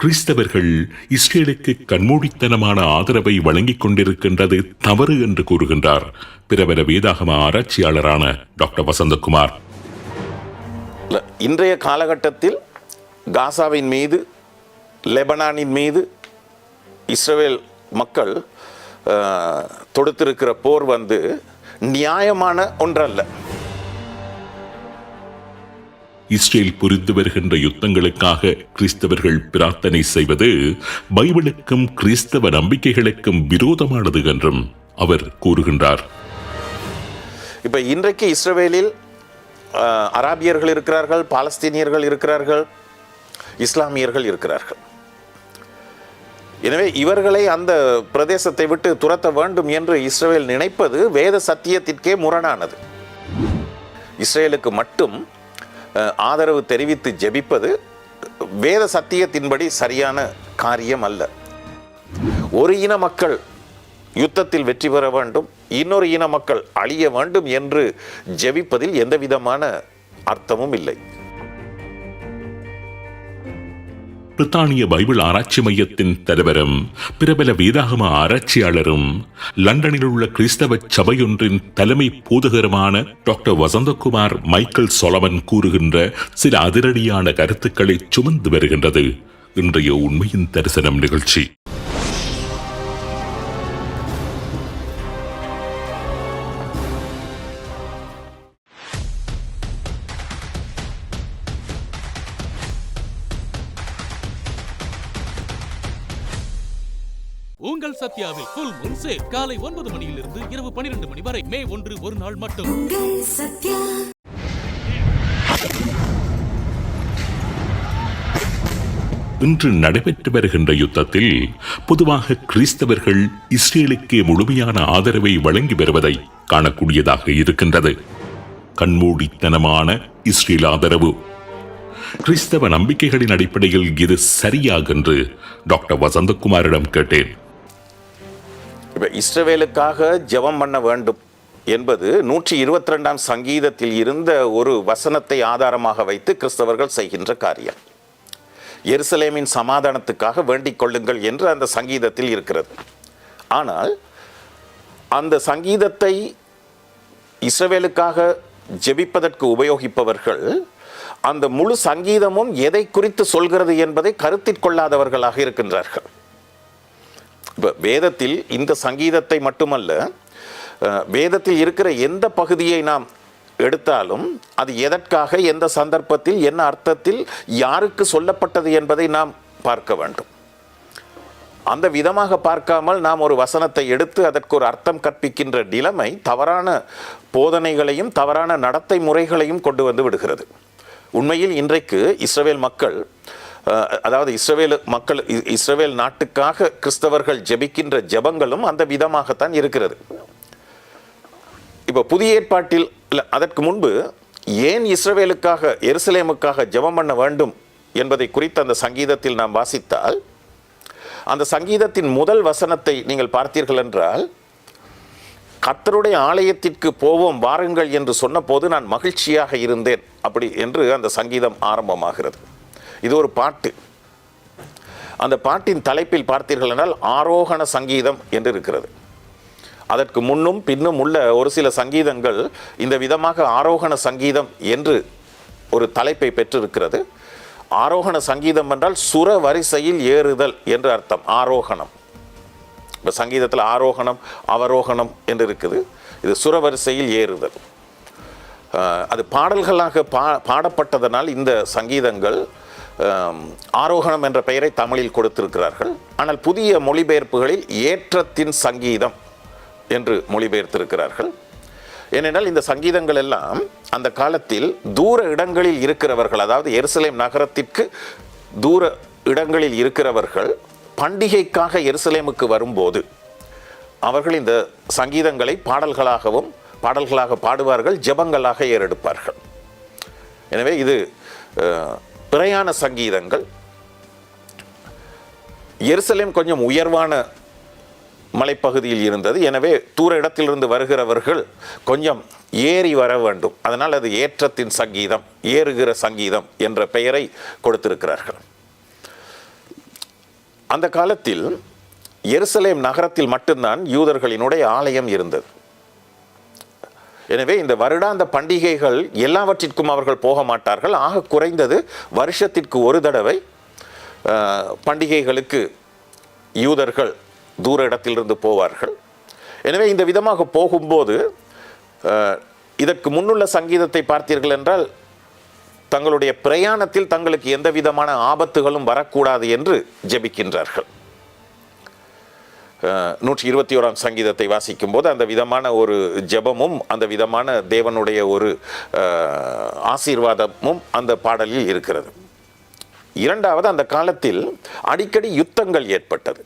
கிறிஸ்தவர்கள் இஸ்ரேலுக்கு கண்மூடித்தனமான ஆதரவை வழங்கிக் கொண்டிருக்கின்றது தவறு என்று கூறுகின்றார் பிரபல வேதாகம ஆராய்ச்சியாளரான டாக்டர் வசந்தகுமார். இன்றைய காலகட்டத்தில் காசாவின் மீது, லெபனானின் மீது இஸ்ரேல் மக்கள் தொடுத்திருக்கிற போர் நியாயமான ஒன்றல்ல. இஸ்ரேல் புரிந்து வருகின்ற யுத்தங்களுக்காக கிறிஸ்தவர்கள் பிரார்த்தனை செய்வது பைபிளுக்கும் கிறிஸ்தவ நம்பிக்கைகளுக்கும் விரோதமானது என்றும் அவர் கூறுகின்றார். இப்ப இன்றைக்கு இஸ்ரேலில் அராபியர்கள் இருக்கிறார்கள், பாலஸ்தீனியர்கள் இருக்கிறார்கள், இஸ்லாமியர்கள் இருக்கிறார்கள். எனவே இவர்களை அந்த பிரதேசத்தை விட்டு துரத்த வேண்டும் என்று இஸ்ரேல் நினைப்பது வேத சத்தியத்திற்கே முரணானது. இஸ்ரேலுக்கு மட்டும் ஆதரவு தெரிவித்து ஜெபிப்பது வேத சத்தியத்தின்படி சரியான காரியம் அல்ல. ஒரு இன மக்கள் யுத்தத்தில் வெற்றி பெற வேண்டும், இன்னொரு இன மக்கள் அழிய வேண்டும் என்று ஜெபிப்பதில் எந்த விதமான அர்த்தமும் இல்லை. பிரித்தானிய பைபிள் ஆராய்ச்சி மையத்தின் தலைவரும் பிரபல வேதாகம ஆராய்ச்சியாளரும் லண்டனில் உள்ள கிறிஸ்தவ சபையொன்றின் தலைமை போதகருமான டாக்டர் வசந்தகுமார் மைக்கேல் சொலமன் கூறுகின்ற சில அதிரடியான கருத்துக்களை சுமந்து வருகின்றது இன்றைய உண்மையின் தரிசனம் நிகழ்ச்சி. உங்கள் சத்யாவில் ஃபுல் மூன் சேல் காலை 9 மணியிலிருந்து இரவு 12 மணி வரை. மே 1 ஒரு நாள் மட்டும். இன்று நடைபெற்று வருகின்ற யுத்தத்தில் பொதுவாக கிறிஸ்தவர்கள் இஸ்ரேலுக்கு முழுமையான ஆதரவை வழங்கி வருவதை காணக்கூடியதாக இருக்கின்றது. கண்மூடித்தனமான இஸ்ரேல் ஆதரவு. கிறிஸ்தவ நம்பிக்கைகளின் அடிப்படையில் இது சரியாக என்று டாக்டர் வசந்தகுமாரிடம் கேட்டேன். இஸ்ரவேலுக்காக ஜெபம் பண்ண வேண்டும் என்பது 122ஆம் சங்கீதத்தில் இருந்த ஒரு வசனத்தை ஆதாரமாக வைத்து கிறிஸ்தவர்கள் செய்கின்ற காரியம். எருசலேமின் சமாதானத்துக்காக வேண்டிக் கொள்ளுங்கள் என்று அந்த சங்கீதத்தில் இருக்கிறது. ஆனால் அந்த சங்கீதத்தை இஸ்ரவேலுக்காக ஜெபிப்பதற்கு உபயோகிப்பவர்கள் அந்த முழு சங்கீதமும் எதை குறித்து சொல்கிறது என்பதை கருத்தில் கொள்ளாதவர்களாக இருக்கின்றார்கள். இப்போ வேதத்தில் இந்த சங்கீதத்தை மட்டுமல்ல, வேதத்தில் இருக்கிற எந்த பகுதியை நாம் எடுத்தாலும் அது எதற்காக, எந்த சந்தர்ப்பத்தில், என்ன அர்த்தத்தில், யாருக்கு சொல்லப்பட்டது என்பதை நாம் பார்க்க வேண்டும். அந்த விதமாக பார்க்காமல் நாம் ஒரு வசனத்தை எடுத்து அதற்கு ஒரு அர்த்தம் கற்பிக்கின்ற நிலைமை தவறான போதனைகளையும் தவறான நடத்தை முறைகளையும் கொண்டு வந்து விடுகிறது. உண்மையில் இன்றைக்கு இஸ்ரவேல் மக்கள், அதாவது இஸ்ரவேல் நாட்டுக்காக கிறிஸ்தவர்கள் ஜெபிக்கின்ற ஜெபங்களும் அந்த விதமாகத்தான் இருக்கிறது. இப்போ புதிய ஏற்பாட்டில் அதற்கு முன்பு ஏன் இஸ்ரவேலுக்காக, எருசலேமுக்காக ஜெபம் பண்ண வேண்டும் என்பதை குறித்து அந்த சங்கீதத்தில் நாம் வாசித்தால், அந்த சங்கீதத்தின் முதல் வசனத்தை நீங்கள் பார்த்தீர்கள் என்றால், கர்த்தருடைய ஆலயத்திற்கு போவோம் வாருங்கள் என்று சொன்னபோது நான் மகிழ்ச்சியாக இருந்தேன், அப்படி என்று அந்த சங்கீதம் ஆரம்பமாகிறது. இது ஒரு பாட்டு. அந்த பாட்டின் தலைப்பில் பார்த்தீர்கள் என்றால் ஆரோகண சங்கீதம் என்று இருக்கிறது. அதற்கு முன்னும் பின்னும் உள்ள ஒரு சில சங்கீதங்கள் இந்த விதமாக ஆரோகண சங்கீதம் என்று ஒரு தலைப்பை பெற்றிருக்கிறது. ஆரோகண சங்கீதம் என்றால் சுர வரிசையில் ஏறுதல் என்று அர்த்தம். ஆரோகணம், இப்போ சங்கீதத்தில் ஆரோகணம் அவரோகணம் என்று இருக்குது. இது சுரவரிசையில் ஏறுதல். அது பாடல்களாக பாடப்பட்டதனால் இந்த சங்கீதங்கள் ஆரோகணம் என்ற பெயரை தமிழில் கொடுத்திருக்கிறார்கள். ஆனால் புதிய மொழிபெயர்ப்புகளில் ஏற்றத்தின் சங்கீதம் என்று மொழிபெயர்த்திருக்கிறார்கள். ஏனென்றால் இந்த சங்கீதங்கள் எல்லாம் அந்த காலத்தில் தூர இடங்களில் இருக்கிறவர்கள், அதாவது எருசலேம் நகரத்திற்கு தூர இடங்களில் இருக்கிறவர்கள் பண்டிகைக்காக எருசலேமுக்கு வரும்போது அவர்கள் இந்த சங்கீதங்களை பாடல்களாக பாடுவார்கள், ஜெபங்களாக ஏறெடுப்பார்கள். எனவே இது பிரயாண சங்கீதங்கள். எருசலேம் கொஞ்சம் உயர்வான மலைப்பகுதியில் இருந்தது. எனவே தூர இடத்திலிருந்து வருகிறவர்கள் கொஞ்சம் ஏறி வர வேண்டும். அதனால் அது ஏற்றத்தின் சங்கீதம், ஏறுகிற சங்கீதம் என்ற பெயரை கொடுத்திருக்கிறார்கள். அந்த காலத்தில் எருசலேம் நகரத்தில் மட்டும்தான் யூதர்களினுடைய ஆலயம் இருந்தது. எனவே இந்த வருடாந்த பண்டிகைகள் எல்லாவற்றிற்கும் அவர்கள் போக மாட்டார்கள். ஆக குறைந்தது வருஷத்திற்கு ஒரு தடவை பண்டிகைகளுக்கு யூதர்கள் தூர இடத்திலிருந்து போவார்கள். எனவே இந்த விதமாக போகும்போது இதற்கு முன்னுள்ள சங்கீதத்தை பார்த்தீர்கள் என்றால் தங்களுடைய பிரயாணத்தில் தங்களுக்கு எந்த விதமான ஆபத்துகளும் வரக்கூடாது என்று ஜெபிக்கின்றார்கள். 121ஆம் சங்கீதத்தை வாசிக்கும் போது அந்த விதமான ஒரு ஜெபமும் அந்த விதமான தேவனுடைய ஒரு ஆசீர்வாதமும் அந்த பாடலில் இருக்கிறது. இரண்டாவது, அந்த காலத்தில் அடிக்கடி யுத்தங்கள் ஏற்பட்டது,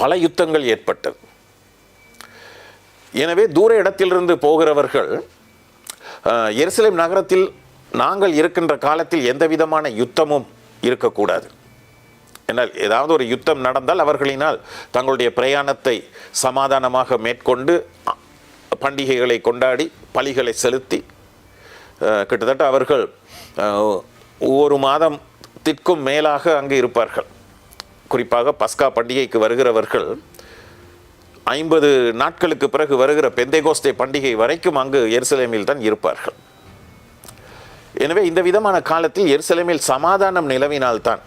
பல யுத்தங்கள் ஏற்பட்டது. எனவே தூர இடத்திலிருந்து போகிறவர்கள் எருசலேம் நகரத்தில் நாங்கள் இருக்கின்ற காலத்தில் எந்த விதமான யுத்தமும் இருக்கக்கூடாது. ஏன்னால் ஏதாவது ஒரு யுத்தம் நடந்தால் அவர்களினால் தங்களுடைய பிரயாணத்தை சமாதானமாக மேற்கொண்டு பண்டிகைகளை கொண்டாடி பலிகளை செலுத்தி கிட்டத்தட்ட அவர்கள் ஒரு மாதத்திற்கும் மேலாக அங்கு இருப்பார்கள். குறிப்பாக பஸ்கா பண்டிகைக்கு வருகிறவர்கள் 50 நாட்களுக்கு பிறகு வருகிற பெந்தேகோஸ்தே பண்டிகை வரைக்கும் அங்கு எருசலேமில் தான் இருப்பார்கள். எனவே இந்த விதமான காலத்தில் எருசலேமில் சமாதானம் நிலவினால்தான்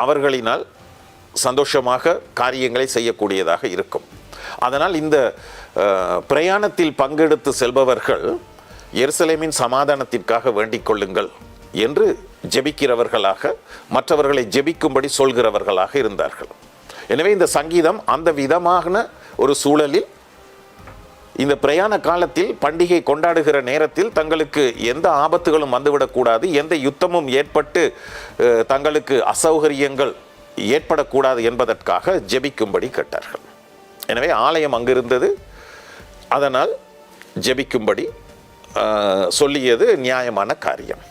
அவர்களினால் சந்தோஷமாக காரியங்களை செய்யக்கூடியதாக இருக்கும். அதனால் இந்த பிரயாணத்தில் பங்கெடுத்து செல்பவர்கள் எருசலேமின் சமாதானத்திற்காக வேண்டிக் கொள்ளுங்கள் என்று ஜெபிக்கிறவர்களாக, மற்றவர்களை ஜெபிக்கும்படி சொல்கிறவர்களாக இருந்தார்கள். எனவே இந்த சங்கீதம் அந்த விதமான ஒரு சூழலில் இந்த பிரயாண காலத்தில் பண்டிகை கொண்டாடுகிற நேரத்தில் தங்களுக்கு எந்த ஆபத்துகளும் வந்துவிடக்கூடாது, எந்த யுத்தமும் ஏற்பட்டு தங்களுக்கு அசௌகரியங்கள் ஏற்படக்கூடாது என்பதற்காக ஜெபிக்கும்படி கேட்டார்கள். எனவே ஆலயம் அங்கிருந்தது, அதனால் ஜெபிக்கும்படி சொல்லியது நியாயமான காரியம்.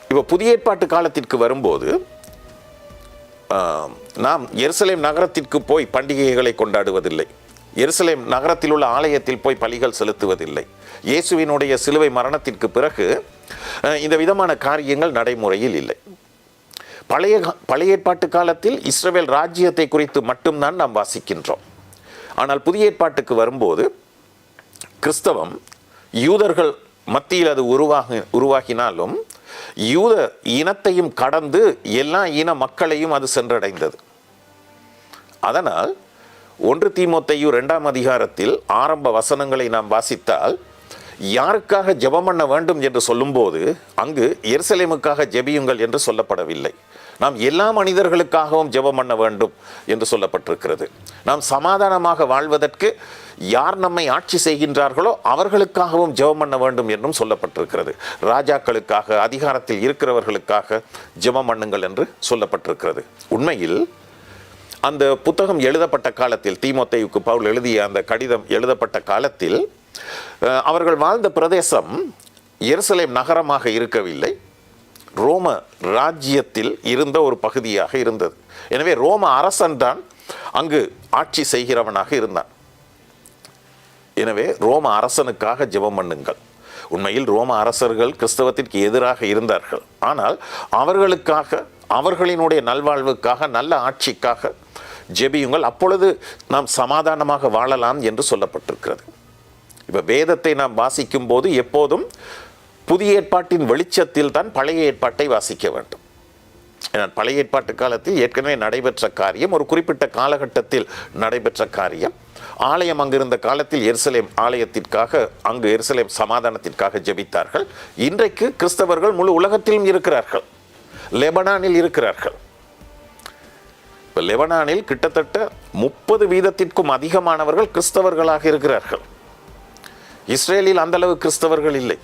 இப்போ புதிய ஏற்பாட்டு காலத்திற்கு வரும்போது நாம் எருசலேம் நகரத்திற்கு போய் பண்டிகைகளை கொண்டாடுவதில்லை, எருசலேம் நகரத்தில் உள்ள ஆலயத்தில் போய் பலிகள் செலுத்துவதில்லை. இயேசுவினுடைய சிலுவை மரணத்திற்கு பிறகு இந்த விதமான காரியங்கள் நடைமுறையில் இல்லை. பழைய ஏற்பாட்டு காலத்தில் இஸ்ரவேல் ராஜ்யத்தை குறித்து மட்டும்தான் நாம் வாசிக்கின்றோம். ஆனால் புதிய ஏற்பாட்டுக்கு வரும்போது கிறிஸ்தவம் யூதர்கள் மத்தியில் அது உருவாகினாலும் யூத இனத்தையும் கடந்து எல்லா இன மக்களையும் அது சென்றடைந்தது. அதனால் 1 தீமோத்தேயு 2ஆம் அதிகாரத்தில் ஆரம்ப வசனங்களை நாம் வாசித்தால் யாருக்காக ஜெபம் பண்ண வேண்டும் என்று சொல்லும்போது அங்கு எருசலேமுக்காக ஜெபியுங்கள் என்று சொல்லப்படவில்லை. நாம் எல்லா மனிதர்களுக்காகவும் ஜெபம் பண்ண வேண்டும் என்று சொல்லப்பட்டிருக்கிறது. நாம் சமாதானமாக வாழ்வதற்கு யார் நம்மை ஆட்சி செய்கின்றார்களோ அவர்களுக்காகவும் ஜெபம் பண்ண வேண்டும் என்றும் சொல்லப்பட்டிருக்கிறது. ராஜாக்களுக்காக, அதிகாரத்தில் இருக்கிறவர்களுக்காக ஜெபம் பண்ணுங்கள் என்று சொல்லப்பட்டிருக்கிறது. உண்மையில் அந்த புத்தகம் எழுதப்பட்ட காலத்தில், தீமோத்தேயுக்கு பவுல் எழுதிய அந்த கடிதம் எழுதப்பட்ட காலத்தில் அவர்கள் வாழ்ந்த பிரதேசம் எருசலேம் நகரமாக இருக்கவில்லை, ரோம ராஜ்யத்தில் இருந்த ஒரு பகுதியாக இருந்தது. எனவே ரோம அரசன் தான் அங்கு ஆட்சி செய்கிறவனாக இருந்தான். எனவே ரோம அரசனுக்காக ஜெபம் பண்ணுங்கள். உண்மையில் ரோம அரசர்கள் கிறிஸ்தவத்திற்கு எதிராக இருந்தார்கள். ஆனால் அவர்களுக்காக, அவர்களினுடைய நல்வாழ்வுக்காக, நல்ல ஆட்சிக்காக ஜெபியுங்கள், அப்பொழுது நாம் சமாதானமாக வாழலாம் என்று சொல்லப்பட்டிருக்கிறது. இப்போ வேதத்தை நாம் வாசிக்கும் போது எப்போதும் புதிய ஏற்பாட்டின் வெளிச்சத்தில் தான் பழைய ஏற்பாட்டை வாசிக்க வேண்டும். ஏன்னா பழைய ஏற்பாட்டு காலத்தில் ஏற்கனவே நடைபெற்ற காரியம், ஒரு குறிப்பிட்ட காலகட்டத்தில் நடைபெற்ற காரியம். ஆலயம் அங்கிருந்த காலத்தில் எருசலேம் ஆலயத்திற்காக, அங்கு எருசலேம் சமாதானத்திற்காக ஜெபித்தார்கள். இன்றைக்கு கிறிஸ்தவர்கள் முழு உலகத்திலும் இருக்கிறார்கள், லெபனானில் இருக்கிறார்கள். இப்போ லெபனானில் கிட்டத்தட்ட 30% அதிகமானவர்கள் கிறிஸ்தவர்களாக இருக்கிறார்கள். இஸ்ரேலில் அந்த அளவு கிறிஸ்தவர்கள் இல்லை,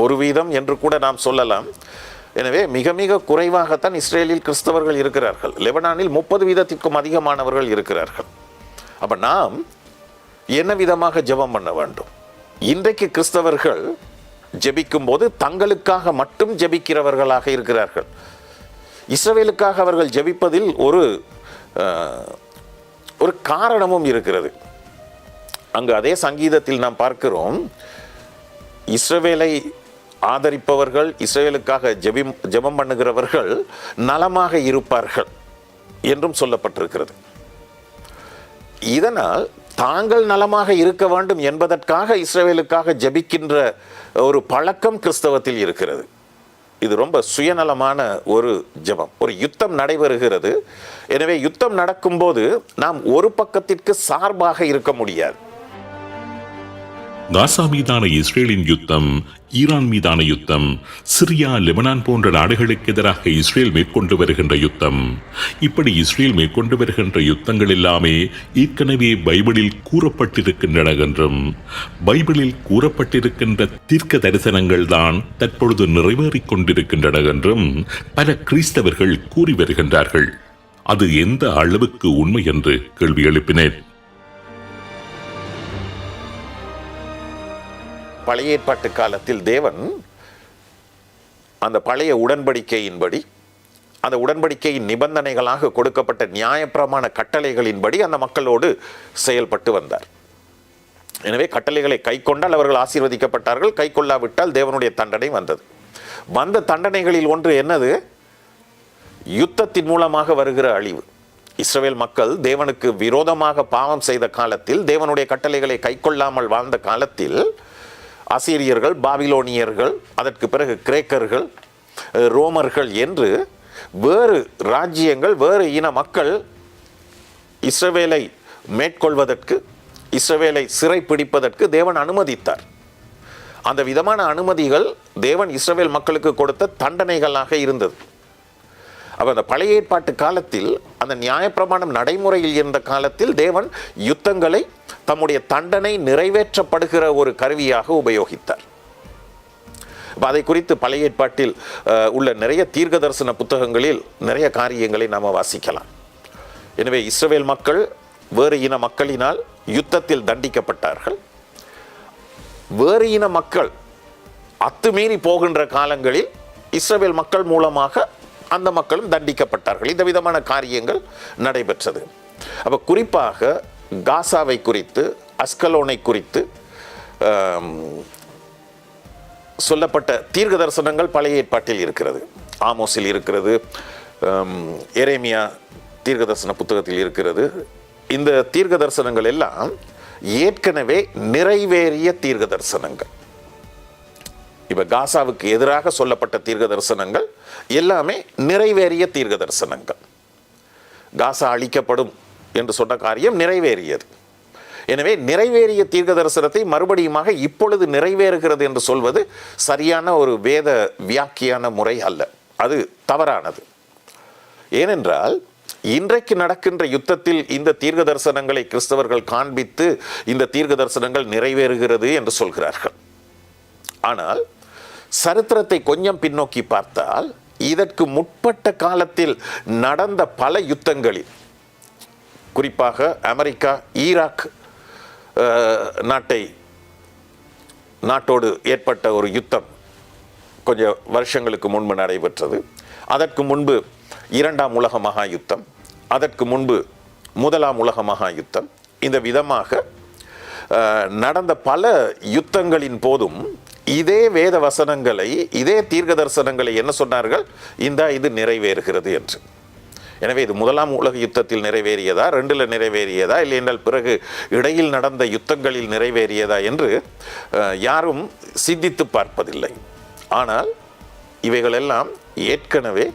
1% என்று கூட நாம் சொல்லலாம். எனவே மிக மிக குறைவாகத்தான் இஸ்ரேலில் கிறிஸ்தவர்கள் இருக்கிறார்கள். லெபனானில் 30% அதிகமானவர்கள் இருக்கிறார்கள். அப்போ நாம் என்ன விதமாக ஜெபம் பண்ண வேண்டும்? இன்றைக்கு கிறிஸ்தவர்கள் ஜெபிக்கும் போது தங்களுக்காக மட்டும் ஜெபிக்கிறவர்களாக இருக்கிறார்கள். இஸ்ரவேலுக்காக அவர்கள் ஜெபிப்பதில் ஒரு காரணமும் இருக்கிறது. அங்கு அதே சங்கீதத்தில் நாம் பார்க்கிறோம், இஸ்ரவேலை ஆதரிப்பவர்கள், இஸ்ரவேலுக்காக ஜெபம் பண்ணுகிறவர்கள் நலமாக இருப்பார்கள் என்றும் சொல்லப்பட்டிருக்கிறது. இதனால் தாங்கள் நலமாக இருக்க வேண்டும் என்பதற்காக இஸ்ரவேலுக்காக ஜெபிக்கின்ற ஒரு பழக்கம் கிறிஸ்தவத்தில் இருக்கிறது. இது ரொம்ப சுயநலமான ஒரு ஜெபம். ஒரு யுத்தம் நடைபெறுகிறது. எனவே யுத்தம் நடக்கும்போது நாம் ஒரு பக்கத்திற்கு சார்பாக இருக்க முடியாது. காசா மீதான இஸ்ரேலின் யுத்தம், ஈரான் மீதான யுத்தம், சிரியா, லெபனான் போன்ற நாடுகளுக்கு எதிராக இஸ்ரேல் மேற்கொண்டு வருகின்ற யுத்தம், இப்படி இஸ்ரேல் மேற்கொண்டு வருகின்ற யுத்தங்கள் எல்லாமே ஏற்கனவே பைபிளில் கூறப்பட்டிருக்கின்றன என்றும், பைபிளில் கூறப்பட்டிருக்கின்ற தீர்க்க தரிசனங்கள் தான் தற்பொழுது நிறைவேறிக் கொண்டிருக்கின்றன என்றும் பல கிறிஸ்தவர்கள் கூறி வருகின்றார்கள். அது எந்த அளவுக்கு உண்மை என்று கேள்வி எழுப்பினேன். பழைய ஏற்பாட்டு காலத்தில் தேவன் அந்த பழைய உடன்படிக்கையின்படி, அந்த உடன்படிக்கையின் நிபந்தனைகளாக கொடுக்கப்பட்ட நியாயப்பிரமாண கட்டளைகளின்படி அந்த மக்களோடு செயல்பட்டு வந்தார். எனவே கட்டளைகளை கை கொண்டால் அவர்கள் ஆசீர்வதிக்கப்பட்டார்கள், கை கொள்ளாவிட்டால் தேவனுடைய தண்டனை வந்தது. வந்த தண்டனைகளில் ஒன்று என்னது? யுத்தத்தின் மூலமாக வருகிற அழிவு. இஸ்ரவேல் மக்கள் தேவனுக்கு விரோதமாக பாவம் செய்த காலத்தில், தேவனுடைய கட்டளைகளை கை கொள்ளாமல் வாழ்ந்த காலத்தில் அசீரியர்கள், பாபிலோனியர்கள், அதற்கு பிறகு கிரேக்கர்கள், ரோமர்கள் என்று வேறு ராஜ்யங்கள், வேறு இன மக்கள் இஸ்ரவேலை மேற்கொள்வதற்கு, இஸ்ரவேலை சிறை பிடிப்பதற்கு தேவன் அனுமதித்தார். அந்த விதமான அனுமதிகள் தேவன் இஸ்ரவேல் மக்களுக்கு கொடுத்த தண்டனைகளாக இருந்தது. அப்போ அந்த பழைய ஏற்பாட்டு காலத்தில், அந்த நியாயப்பிரமாணம் நடைமுறையில் இருந்த காலத்தில் தேவன் யுத்தங்களை தம்முடைய தண்டனை நிறைவேற்றப்படுகிற ஒரு கருவியாக உபயோகித்தார். அதை குறித்து பழைய ஏற்பாட்டில் உள்ள நிறைய தீர்க்க தரிசன புத்தகங்களில் நிறைய காரியங்களை நாம் வாசிக்கலாம். எனவே இஸ்ரவேல் மக்கள் வேறு இன மக்களினால் யுத்தத்தில் தண்டிக்கப்பட்டார்கள். வேறு இன மக்கள் அத்துமீறி போகின்ற காலங்களில் இஸ்ரவேல் மக்கள் மூலமாக அந்த மக்களும் தண்டிக்கப்பட்டார்கள். இந்த விதமான காரியங்கள் நடைபெற்றது. அப்போ குறிப்பாக காசாவை குறித்து, அஸ்கலோனை குறித்து சொல்லப்பட்ட தீர்க்க தரிசனங்கள் பழைய ஏற்பாட்டில் இருக்கிறது. ஆமோஸில் இருக்கிறது, எரேமியா தீர்க்க தரிசன புத்தகத்தில் இருக்கிறது. இந்த தீர்க்க தரிசனங்கள் எல்லாம் ஏற்கனவே நிறைவேறிய தீர்க்க தரிசனங்கள். இப்போ காசாவுக்கு எதிராக சொல்லப்பட்ட தீர்க்க தரிசனங்கள் எல்லாமே நிறைவேறிய தீர்க்க தரிசனங்கள். காசா அழிக்கப்படும் என்று சொன்ன காரியம் நிறைவேறியது. எனவே நிறைவேறிய தீர்க்க தரிசனத்தை மறுபடியுமாக இப்பொழுது நிறைவேறுகிறது என்று சொல்வது சரியான ஒரு வேத வியாக்கியான முறை அல்ல. அது தவறானது. ஏனென்றால் இன்றைக்கு நடக்கின்ற யுத்தத்தில் இந்த தீர்க்க தரிசனங்களை கிறிஸ்தவர்கள் காண்பித்து இந்த தீர்க்க தரிசனங்கள் நிறைவேறுகிறது என்று சொல்கிறார்கள். ஆனால் சரித்திரத்தை கொஞ்சம் பின்னோக்கி பார்த்தால், இதற்கு முற்பட்ட காலத்தில் நடந்த பல யுத்தங்களில், குறிப்பாக அமெரிக்கா ஈராக் நாட்டோடு ஏற்பட்ட ஒரு யுத்தம் கொஞ்சம் வருஷங்களுக்கு முன்பு நடைபெற்றது. அதற்கு முன்பு இரண்டாம் உலக மகா யுத்தம், அதற்கு முன்பு முதலாம் உலக மகா யுத்தம். இந்த விதமாக நடந்த பல யுத்தங்களின் போதும் இதே வேத வசனங்களை, இதே தீர்க்க தரிசனங்களை என்ன சொன்னார்கள்? இது நிறைவேறுகிறது என்று. எனவே இது முதலாம் உலக யுத்தத்தில் நிறைவேறியதா, 2ல் நிறைவேறியதா, இல்லை என்றால் பிறகு இடையில் நடந்த யுத்தங்களில் நிறைவேறியதா என்று யாரும் சிந்தித்து பார்ப்பதில்லை. ஆனால் இவைகளெல்லாம் ஏற்கனவே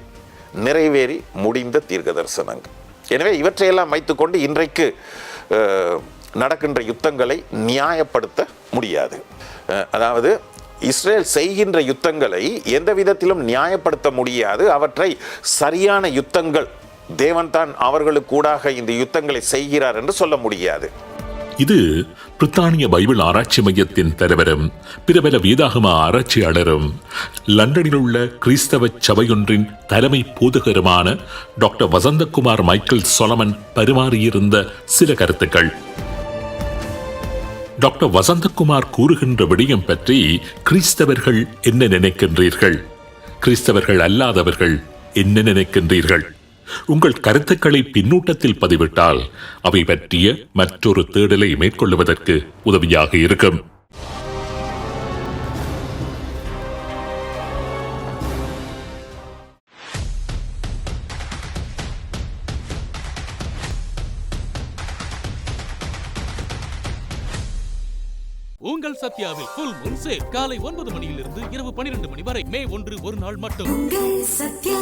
நிறைவேறி முடிந்த தீர்க்க தரிசனங்கள். எனவே இவற்றையெல்லாம் வைத்துக்கொண்டு இன்றைக்கு நடக்கின்ற யுத்தங்களை நியாயப்படுத்த முடியாது. அதாவது இஸ்ரேல் செய்கின்ற யுத்தங்களை எந்த விதத்திலும் நியாயப்படுத்த முடியாது. அவற்றை சரியான யுத்தங்கள், தேவன் தான் அவர்களுக்கூடாக இந்த யுத்தங்களை செய்கிறார் என்று சொல்ல முடியாது. இது பிரித்தானிய பைபிள் ஆராய்ச்சி மையத்தின் தலைவரும் பிரபல வேதாகம ஆராய்ச்சியாளரும் லண்டனில் உள்ள கிறிஸ்தவ சபையொன்றின் தலைமை போதகருமான டாக்டர் வசந்தகுமார் மைக்கேல் சொலமன் பரிமாறியிருந்த சில கருத்துக்கள். டாக்டர் வசந்தகுமார் கூறுகின்ற விடயம் பற்றி கிறிஸ்தவர்கள் என்ன நினைக்கின்றீர்கள்? கிறிஸ்தவர்கள் அல்லாதவர்கள் என்ன நினைக்கின்றீர்கள்? உங்கள் கருத்துக்களை பின்னூட்டத்தில் பதிவிட்டால் அவை பற்றிய மற்றொரு தேடலை மேற்கொள்வதற்கு உதவியாக இருக்கும். உங்கள் சத்யாவில் ஃபுல் மூன் சேல் காலை 9 மணியிலிருந்து இரவு 12 மணி வரை மே 1 ஒரு நாள் மட்டும். உங்கள் சத்யா.